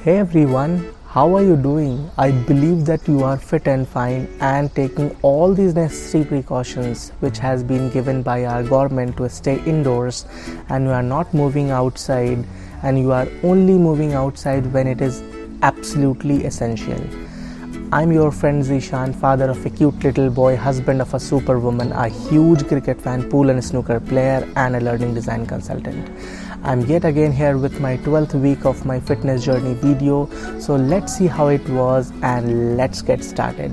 Hey everyone, how are you doing? I believe that you are fit and fine and taking all these necessary precautions which has been given by our government to stay indoors, and you are not moving outside, and you are only moving outside when it is absolutely essential. I'm your friend Zishan, father of a cute little boy, husband of a superwoman, a huge cricket fan, pool and snooker player, and a learning design consultant. I'm yet again here with my 12th week of my fitness journey video. So let's see how it was and let's get started.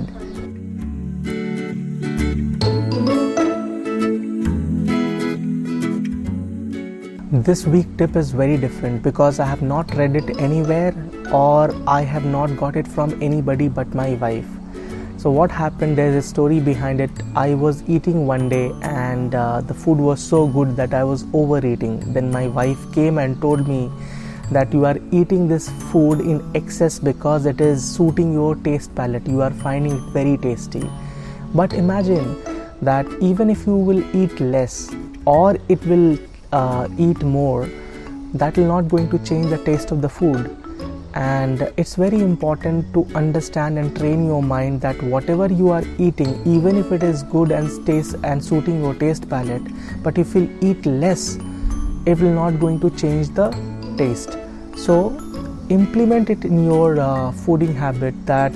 This week tip is very different because I have not read it anywhere or I have not got it from anybody but my wife. So what happened, there's a story behind it. I was eating one day and the food was so good that I was overeating. Then my wife came and told me that you are eating this food in excess because it is suiting your taste palate. You are finding it very tasty. But imagine that even if you will eat less or it will eat more, that will not going to change the taste of the food. And it's very important to understand and train your mind that whatever you are eating, even if it is good and tastes and suiting your taste palate, but if you eat less, it will not going to change the taste. So implement it in your fooding habit that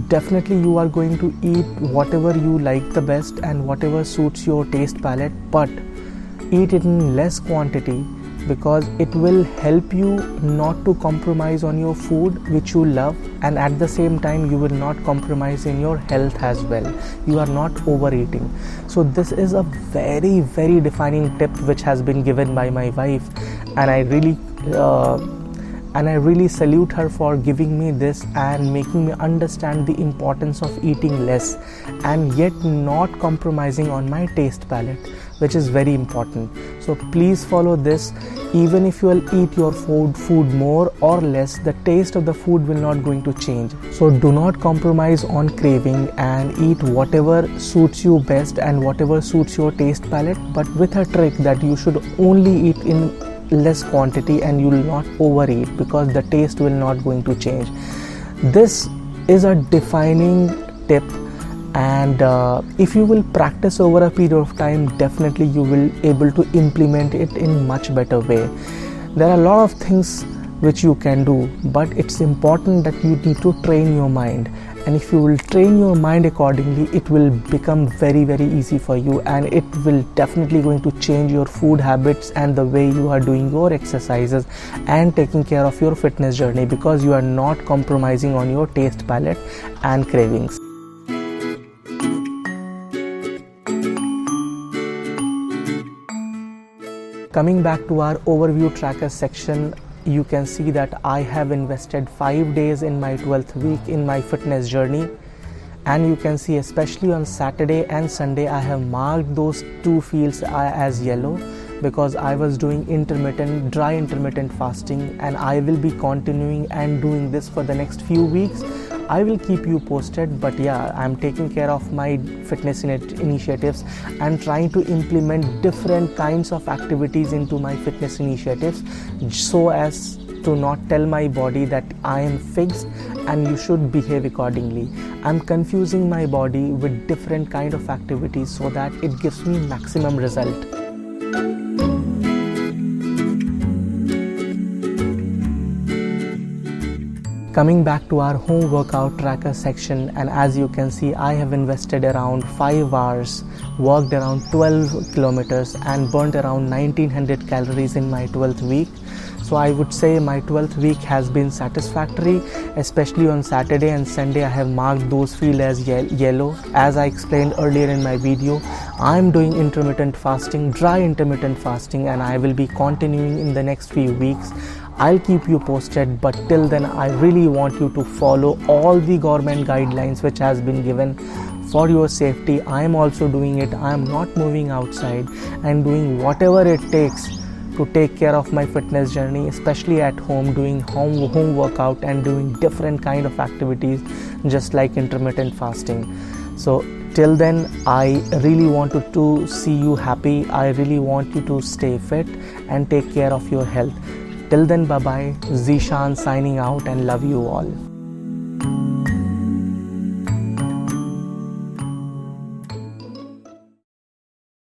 definitely you are going to eat whatever you like the best and whatever suits your taste palate, but eat it in less quantity, because it will help you not to compromise on your food which you love, and at the same time you will not compromise in your health as well. You are not overeating. So this is a very, very defining tip which has been given by my wife, and I really salute her for giving me this and making me understand the importance of eating less and yet not compromising on my taste palate, which is very important. So please follow this. Even if you will eat your food more or less, the taste of the food will not going to change. So do not compromise on craving and eat whatever suits you best and whatever suits your taste palate, but with a trick that you should only eat in less quantity and you will not overeat, because the taste will not going to change. This is a defining tip, and if you will practice over a period of time, definitely you will able to implement it in much better way. There are a lot of things which you can do, but it's important that you need to train your mind, and if you will train your mind accordingly, it will become very, very easy for you, and it will definitely going to change your food habits and the way you are doing your exercises and taking care of your fitness journey, because you are not compromising on your taste palate and cravings. Coming back to our overview tracker section, you can see that I have invested 5 days in my 12th week in my fitness journey, and you can see especially on Saturday and Sunday I have marked those two fields as yellow, because I was doing dry intermittent fasting, and I will be continuing and doing this for the next few weeks. I will keep you posted, but yeah, I'm taking care of my fitness initiatives and trying to implement different kinds of activities into my fitness initiatives, so as to not tell my body that I am fixed and you should behave accordingly. I'm confusing my body with different kind of activities so that it gives me maximum result. Coming back to our home workout tracker section, and as you can see, I have invested around 5 hours, walked around 12 kilometers and burnt around 1900 calories in my 12th week. So I would say my 12th week has been satisfactory, especially on Saturday and Sunday. I have marked those fields as yellow. As I explained earlier in my video, I'm doing intermittent fasting, dry intermittent fasting, and I will be continuing in the next few weeks. I'll keep you posted, but till then I really want you to follow all the government guidelines which has been given for your safety. I am also doing it. I am not moving outside and doing whatever it takes to take care of my fitness journey, especially at home, doing home workout and doing different kind of activities just like intermittent fasting. So till then, I really wanted to see you happy. I really want you to stay fit and take care of your health. Till then, bye bye. Zishan signing out and love you all.